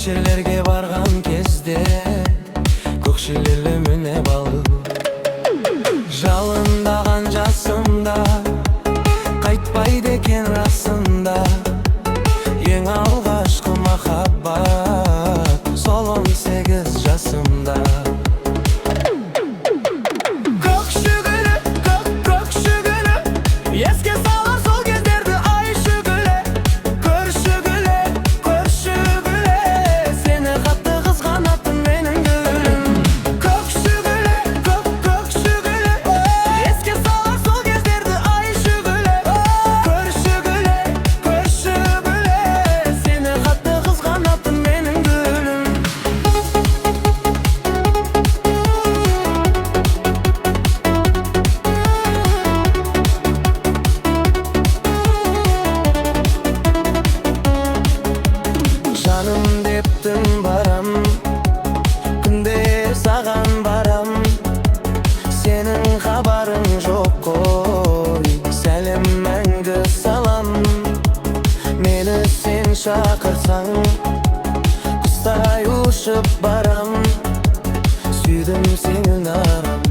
жерлерге барган кезде көк шилеле міне балып жалындаган жасымда кайтпайды экен расында эң алгачкы махаббат сол 18 жасымда. Еске салар сол кездерді ай шүгіле, көрші күле, сені қатты қызғанатын менің гүлім. Көк шүгіле, көк шүгіле, еске салар сол кездерді ай шүгіле, көрші күле, сені қатты қызғанатын менің гүлім. Жаным дептім барам, күнде саған барам, сенің хабарың жоқ қой, сәлем мәңгі салам. Мені сен шақырсаң, құстай ұшып барам, сүйдім сені нарам.